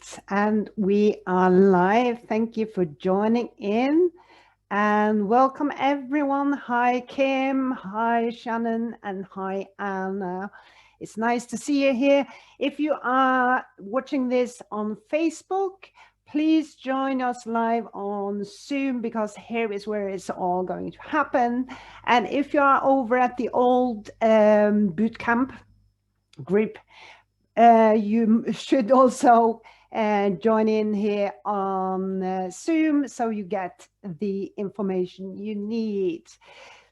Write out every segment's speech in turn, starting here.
right, and we are live. Thank you for joining in and welcome everyone. Hi Kim, hi Shannon, and hi Anna. It's nice to see you here. If you are watching this on Facebook, please join us live on Zoom because here is where it's all going to happen. And if you are over at the old bootcamp group, you should also join in here on Zoom so you get the information you need.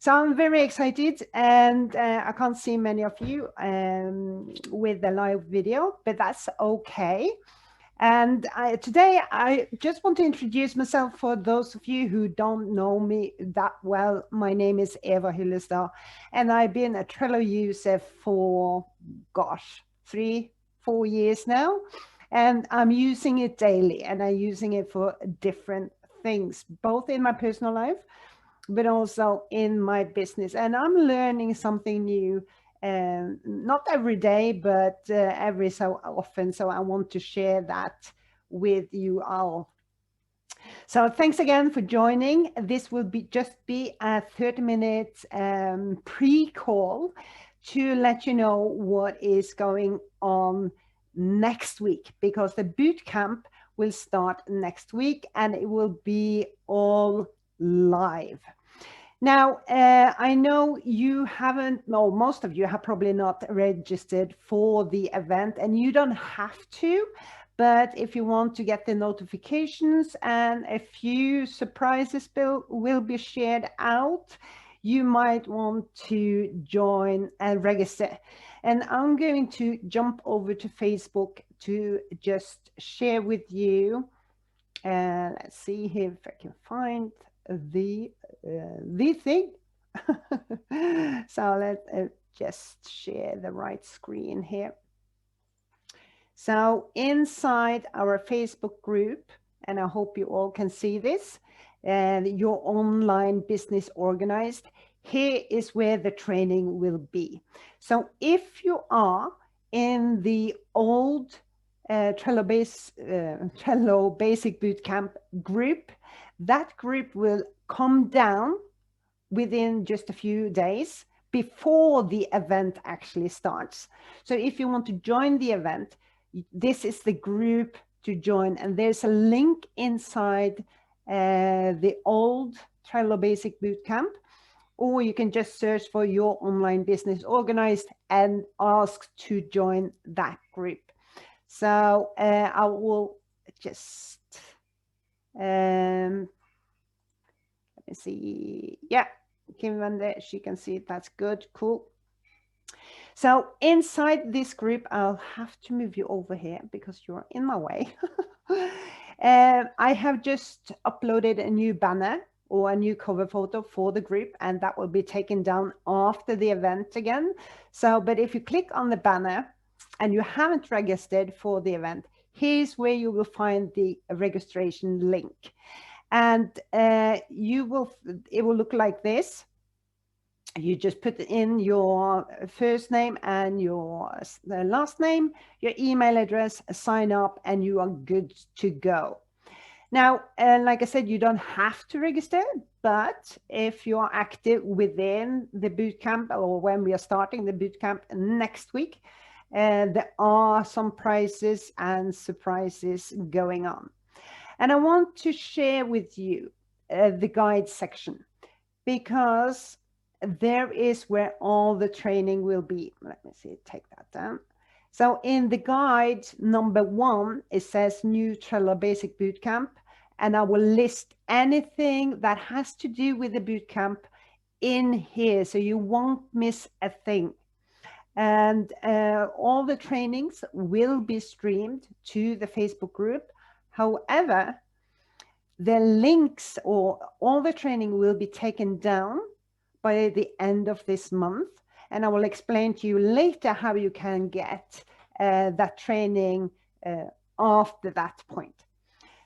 So I'm very excited, and I can't see many of you with the live video, but that's okay. And today I just want to introduce myself for those of you who don't know me that well. My name is Eva Hyllestad, and I've been a Trello user for, gosh, 3-4 years now. And I'm using it daily, and I'm using it for different things, both in my personal life, but also in my business. And I'm learning something new, not every day, but every so often. So I want to share that with you all. So thanks again for joining. This will just be a 30-minute pre-call to let you know what is going on next week, because the boot camp will start next week and it will be all live. Now, I know you haven't, no, most of you have probably not registered for the event, and you don't have to, but if you want to get the notifications and a few surprises will be shared out, you might want to join and register. And I'm going to jump over to Facebook to just share with you. Let's see here if I can find the thing. So let's just share the right screen here. So inside our Facebook group, and I hope you all can see this, and your online business organized, here is where the training will be. So if you are in the old Trello Basic Bootcamp group, that group will come down within just a few days before the event actually starts. So if you want to join the event, this is the group to join, and there's a link inside the old Trello Basic Bootcamp, or you can just search for your online business organized and ask to join that group. So I will just, let me see. Yeah, Kim Van there, she can see it. That's good. Cool. So inside this group, I'll have to move you over here because you're in my way. I have just uploaded a new banner or a new cover photo for the group, and that will be taken down after the event again. So, but if you click on the banner and you haven't registered for the event, here's where you will find the registration link. And it will look like this. You just put in your first name and your last name, your email address, sign up, and you are good to go. Now, like I said, you don't have to register, but if you are active within the bootcamp, or when we are starting the bootcamp next week, there are some prizes and surprises going on. And I want to share with you the guide section, because there is where all the training will be. Let me see, take that down. So in the guide number 1, it says new Trello Basic Bootcamp, and I will list anything that has to do with the bootcamp in here, so you won't miss a thing. And all the trainings will be streamed to the Facebook group. However, the links or all the training will be taken down by the end of this month. And I will explain to you later how you can get that training after that point.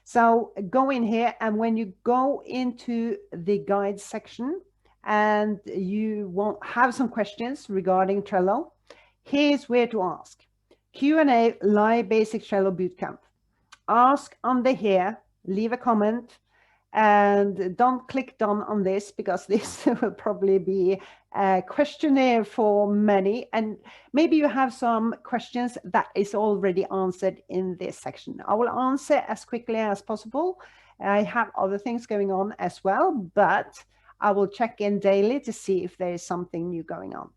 So go in here, and when you go into the guide section and you won't have some questions regarding Trello, here's where to ask. Q&A live basic Trello bootcamp. ask under here, leave a comment, and don't click done on this, because this will probably be a questionnaire for many, and maybe you have some questions that is already answered in this section. I will answer as quickly as possible. I have other things going on as well, but I will check in daily to see if there is something new going on.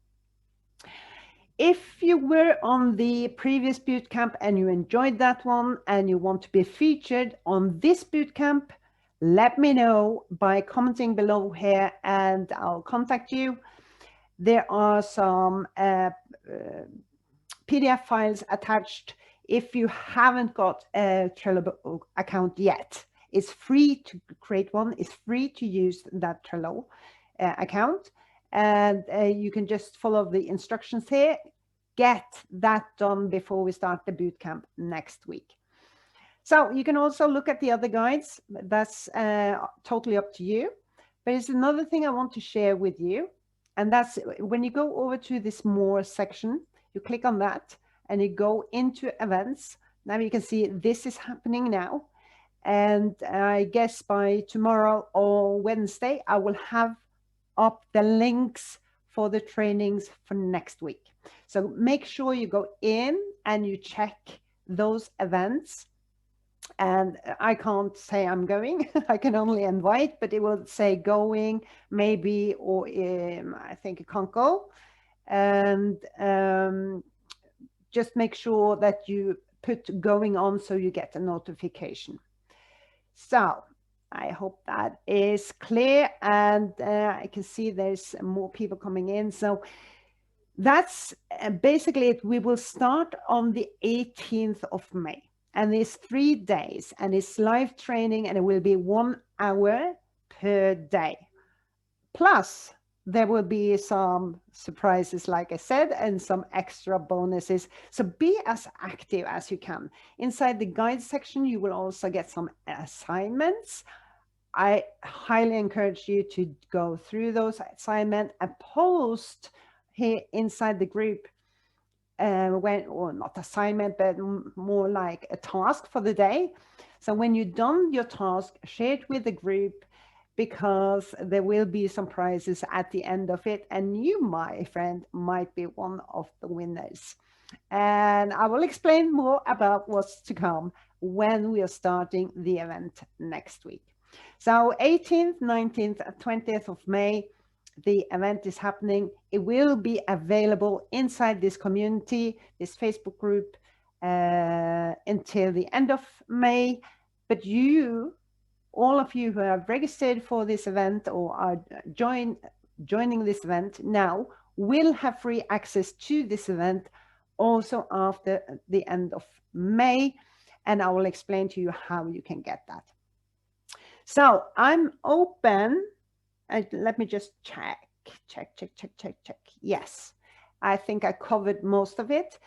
If you were on the previous bootcamp and you enjoyed that one and you want to be featured on this bootcamp, let me know by commenting below here and I'll contact you. There are some PDF files attached. If you haven't got a Trello account yet, it's free to create one. It's free to use that Trello account. And you can just follow the instructions here. Get that done before we start the bootcamp next week. So you can also look at the other guides. That's totally up to you. But it's another thing I want to share with you. And that's when you go over to this more section, you click on that and you go into events. Now you can see this is happening now. And I guess by tomorrow or Wednesday, I will have up the links for the trainings for next week. So make sure you go in and you check those events. And I can't say I'm going, I can only invite, but it will say going maybe, or I think it can't go. And just make sure that you put going on so you get a notification. So I hope that is clear, and I can see there's more people coming in. So that's basically it. We will start on the 18th of May. And it's 3 days and it's live training, and it will be 1 hour per day. Plus, there will be some surprises, like I said, and some extra bonuses. So be as active as you can. Inside the guide section, you will also get some assignments. I highly encourage you to go through those assignments and post here inside the group or not assignment, but more like a task for the day. So when you've done your task, share it with the group, because there will be some prizes at the end of it, and you, my friend, might be one of the winners. And I will explain more about what's to come when we are starting the event next week. So 18th, 19th, 20th of May, the event is happening. It will be available inside this community, this Facebook group, until the end of May. But you, all of you who have registered for this event or are joining this event now, will have free access to this event also after the end of May. And I will explain to you how you can get that. So I'm open. Let me just check. Yes, I think I covered most of it.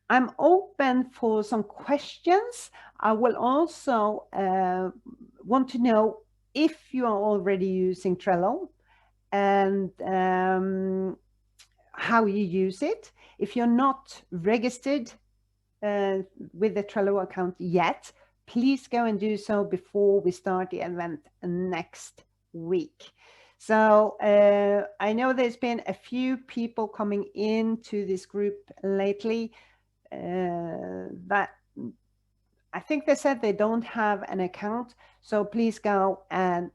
I'm open for some questions. I will also want to know if you are already using Trello and how you use it. If you're not registered with the Trello account yet, please go and do so before we start the event next week. So I know there's been a few people coming into this group lately that I think they said they don't have an account. So please go and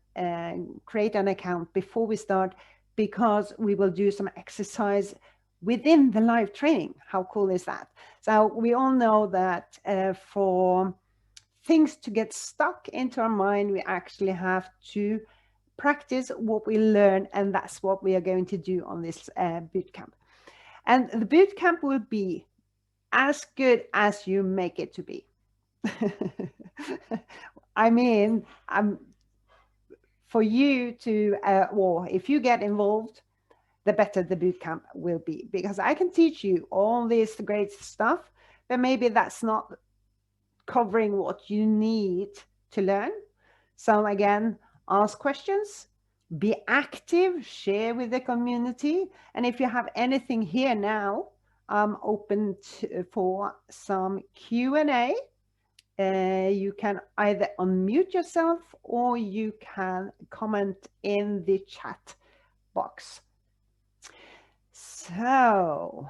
create an account before we start, because we will do some exercise within the live training. How cool is that? So we all know that for things to get stuck into our mind, we actually have to practice what we learn, and that's what we are going to do on this bootcamp. And the bootcamp will be as good as you make it to be. I mean, for you to, or if you get involved, the better the bootcamp will be, because I can teach you all this great stuff, but maybe that's not covering what you need to learn. So again, ask questions, be active, share with the community. And if you have anything here now, I'm open for some Q&A. you can either unmute yourself or you can comment in the chat box. So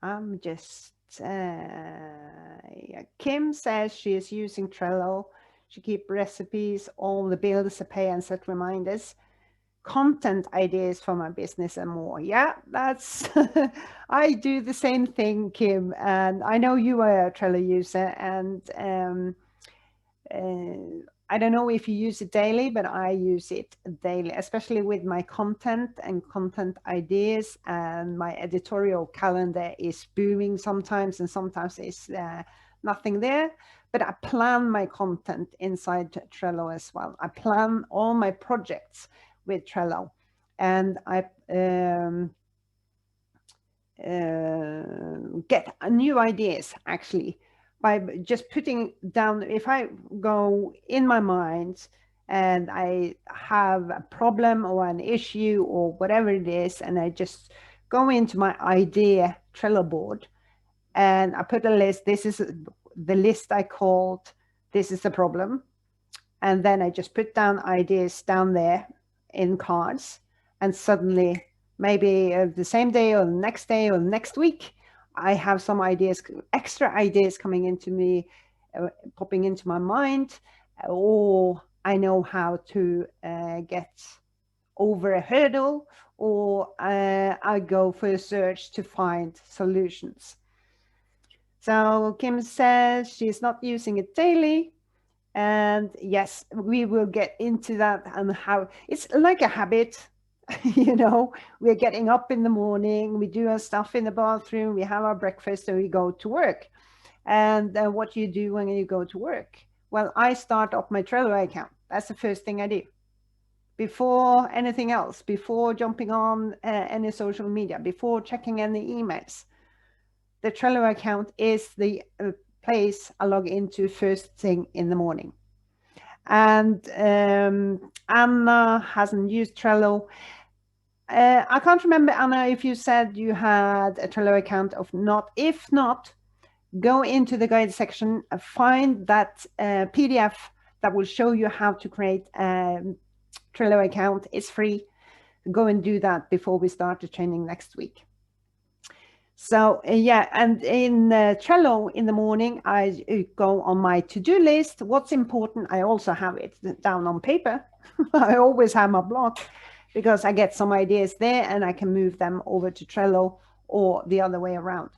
I'm just, yeah. Kim says she is using Trello. She keeps recipes, all the bills to pay and set reminders, content ideas for my business and more. Yeah, that's, I do the same thing, Kim. And I know you are a Trello user, and I don't know if you use it daily, but I use it daily, especially with my content and content ideas. And my editorial calendar is booming sometimes, and sometimes it's nothing there. But I plan my content inside Trello as well. I plan all my projects with Trello, and I get new ideas actually by just putting down. If I go in my mind and I have a problem or an issue or whatever it is, and I just go into my idea Trello board and I put a list. This is the list I called "This is the problem," and then I just put down ideas down there in cards, and suddenly maybe the same day or the next day or the next week, I have some ideas, extra ideas coming into me, popping into my mind, or I know how to get over a hurdle, or I go for a search to find solutions. So Kim says she's not using it daily. And yes, we will get into that and how it's like a habit. You know, we're getting up in the morning, we do our stuff in the bathroom, we have our breakfast, and we go to work. And what do you do when you go to work? Well, I start up my Trello account. That's the first thing I do. Before anything else, before jumping on any social media, before checking any emails, the Trello account is the place I log into first thing in the morning. And Anna hasn't used Trello. I can't remember, Anna, if you said you had a Trello account or not. If not, go into the guide section, find that PDF that will show you how to create a Trello account. It's free. Go and do that before we start the training next week. So yeah, and in Trello in the morning, I go on my to-do list. What's important, I also have it down on paper. I always have my block because I get some ideas there and I can move them over to Trello or the other way around.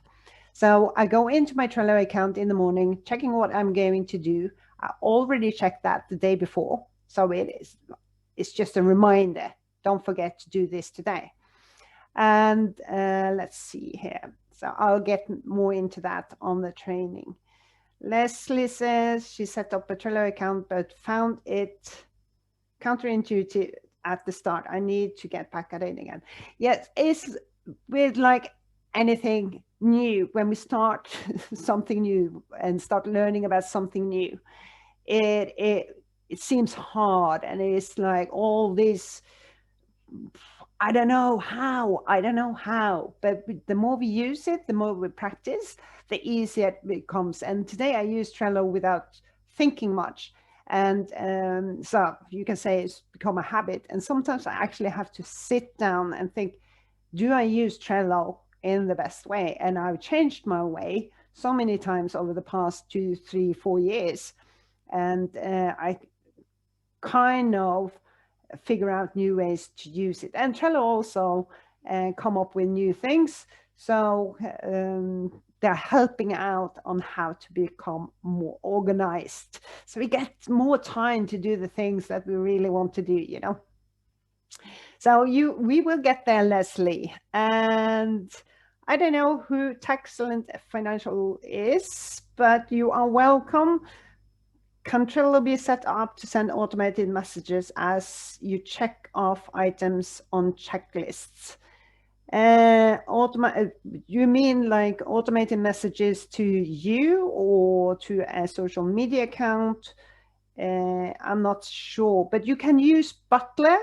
So I go into my Trello account in the morning, checking what I'm going to do. I already checked that the day before. So it's just a reminder. Don't forget to do this today. And let's see here. So I'll get more into that on the training. Leslie says she set up a Trello account, but found it counterintuitive at the start. I need to get back at it again. Yes, it's with like anything new, when we start something new and start learning about something new, it seems hard, and it's like all this, I don't know how, but the more we use it, the more we practice, the easier it becomes. And today I use Trello without thinking much. And so you can say it's become a habit. And sometimes I actually have to sit down and think, do I use Trello in the best way? And I've changed my way so many times over the past 2, 3, 4 years. And I kind of figure out new ways to use it. And Trello also come up with new things. So they're helping out on how to become more organized. So we get more time to do the things that we really want to do, you know. So we will get there, Leslie. And I don't know who Taxcellent Financial is, but you are welcome. Can Trello be set up to send automated messages as you check off items on checklists? You mean like automated messages to you or to a social media account? I'm not sure, but you can use Butler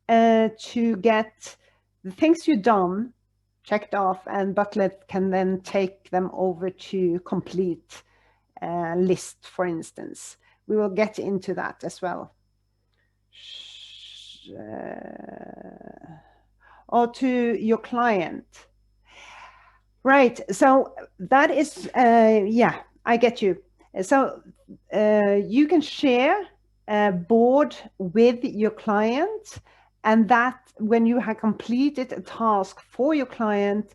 to get the things you've done checked off, and Butler can then take them over to complete list, for instance. We will get into that as well. Or to your client. Right, so that is, yeah, I get you. So you can share a board with your client, and that when you have completed a task for your client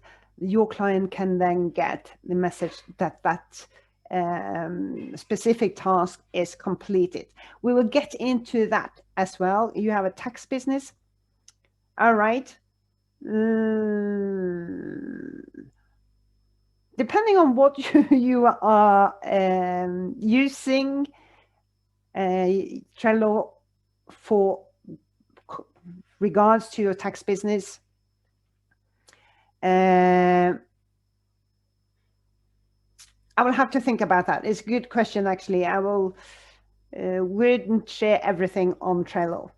can then get the message that specific task is completed. We will get into that as well. You have a tax business. All right. Depending on what you are using Trello for regards to your tax business, I will have to think about that. It's a good question, actually. I wouldn't share everything on Trello.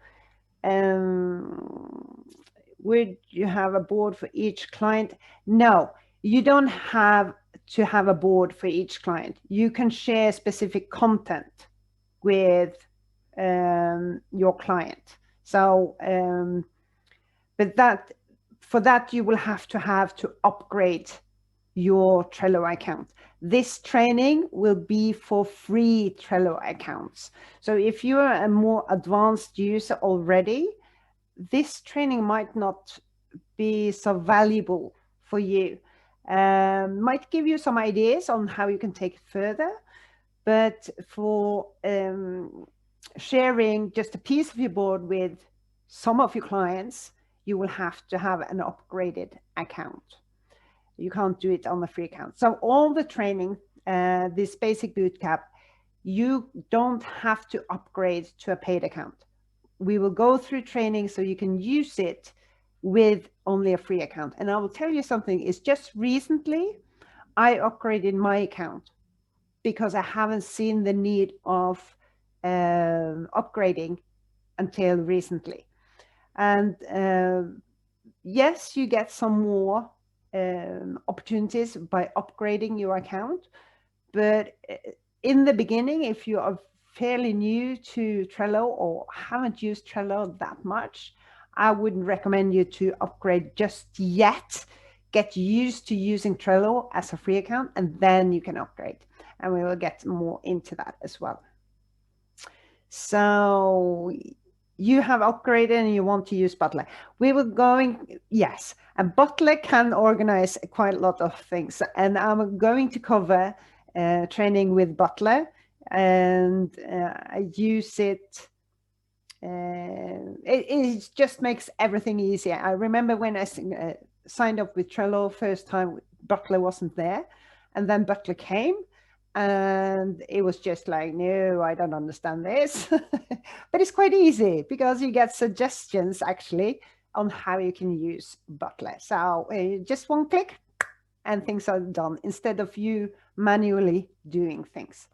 Would you have a board for each client? No, you don't have to have a board for each client. You can share specific content with your client. So, but for that you will have to upgrade your Trello account. This training will be for free Trello accounts. So if you are a more advanced user already, this training might not be so valuable for you. Might give you some ideas on how you can take it further, but for sharing just a piece of your board with some of your clients, you will have to have an upgraded account. You can't do it on the free account. So all the training, this basic bootcamp, you don't have to upgrade to a paid account. We will go through training so you can use it with only a free account. And I will tell you something, is just recently I upgraded my account because I haven't seen the need of upgrading until recently. And yes, you get some more opportunities by upgrading your account. But in the beginning, if you are fairly new to Trello or haven't used Trello that much, I wouldn't recommend you to upgrade just yet. Get used to using Trello as a free account, and then you can upgrade. And we will get more into that as well. So you have upgraded and you want to use Butler. We were going, yes, and Butler can organize quite a lot of things. And I'm going to cover training with Butler, and I use it. It just makes everything easier. I remember when I signed up with Trello first time, Butler wasn't there, and then Butler came, and it was just like, no, I don't understand this. But it's quite easy because you get suggestions actually on how you can use Butler. So just one click and things are done instead of you manually doing things.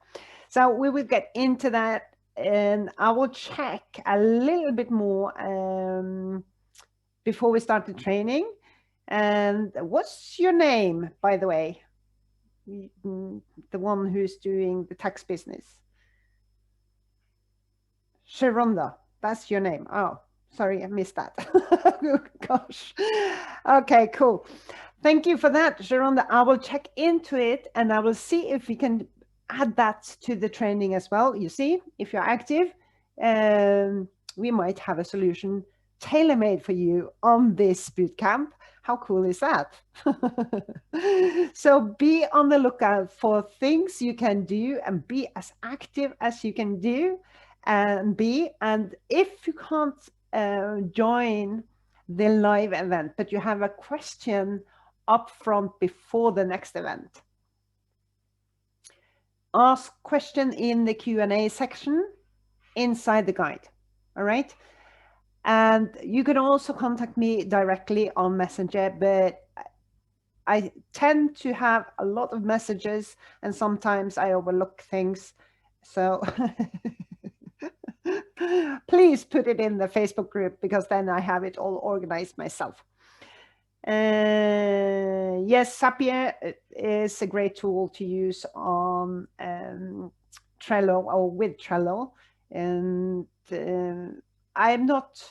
So we will get into that, and I will check a little bit more before we start the training. And what's your name, by the way? The one who's doing the tax business. Sharonda, that's your name. Oh, sorry, I missed that. Gosh. Okay, cool. Thank you for that, Sharonda. I will check into it and I will see if we can add that to the training as well. You see, if you're active, we might have a solution tailor-made for you on this bootcamp. How cool is that? So be on the lookout for things you can do and be as active as you can do and be. And if you can't join the live event, but you have a question up front before the next event, ask question in the Q&A section inside the guide. All right. And you can also contact me directly on Messenger, but I tend to have a lot of messages and sometimes I overlook things. So please put it in the Facebook group because then I have it all organized myself. Yes, Zapier is a great tool to use on Trello or with Trello. And I'm not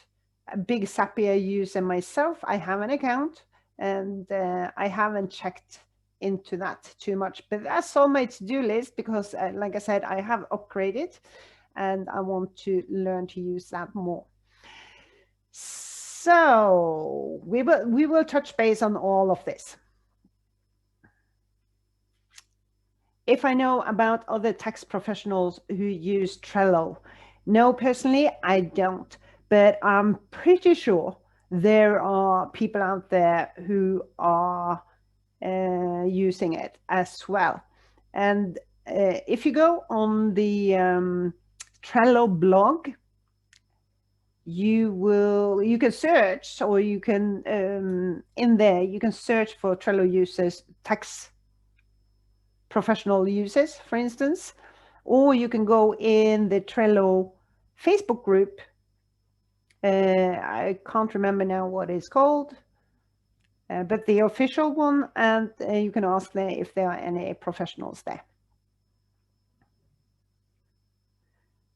a big Zapier user myself. I have an account and I haven't checked into that too much, but that's on my to-do list because like I said, I have upgraded and I want to learn to use that more. So we will touch base on all of this. If I know about other tax professionals who use Trello, no, personally, I don't, but I'm pretty sure there are people out there who are using it as well. And if you go on the Trello blog, you can search, or you can in there you can search for Trello users, tax professional users, for instance, or you can go in the Trello Facebook group. I can't remember now what it's called, but the official one, and you can ask there if there are any professionals there.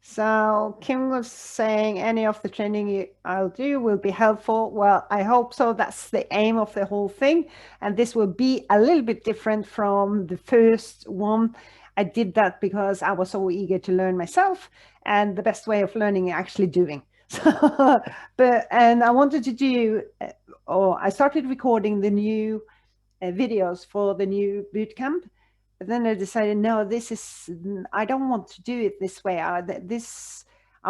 So Kim was saying any of the training I'll do will be helpful. Well, I hope so. That's the aim of the whole thing. And this will be a little bit different from the first one. I did that because I was so eager to learn myself. And the best way of learning is actually doing. And I wanted to do, or I started recording the new videos for the new bootcamp. But then I decided, no, I don't want to do it this way. I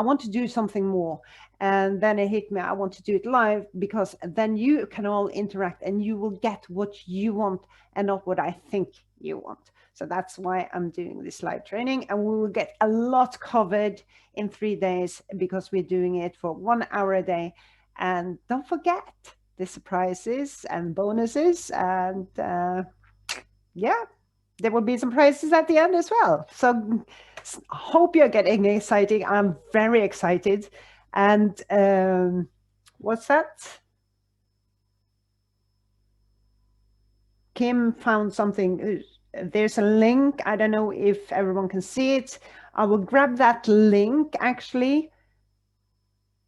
want to do something more. And then it hit me, I want to do it live, because then you can all interact and you will get what you want and not what I think you want. So that's why I'm doing this live training, and we will get a lot covered in 3 days because we're doing it for 1 hour a day. And don't forget the surprises and bonuses, and yeah, there will be some prizes at the end as well. So hope you're getting excited. I'm very excited. And what's that? Kim found something. There's a link. I don't know if everyone can see it. I will grab that link actually.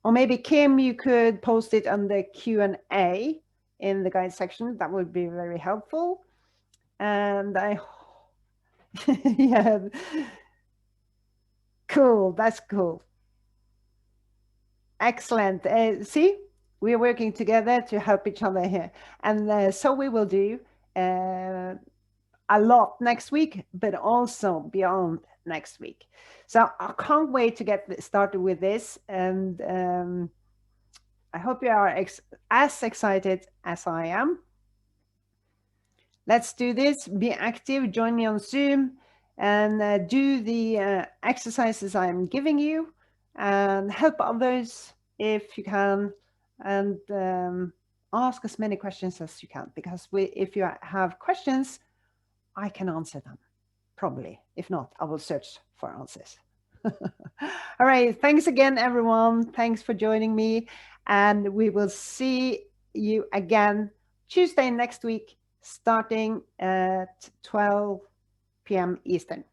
Or maybe Kim, you could post it on the Q&A in the guide section. That would be very helpful. And yeah, cool. That's cool. Excellent. See, we're working together to help each other here. And so we will do a lot next week, but also beyond next week. So I can't wait to get started with this. And I hope you are as excited as I am. Let's do this. Be active. Join me on Zoom and do the exercises I'm giving you, and help others if you can, and ask as many questions as you can, because if you have questions, I can answer them, probably. If not, I will search for answers. All right. Thanks again, everyone. Thanks for joining me. And we will see you again Tuesday next week, starting at 12 p.m. Eastern.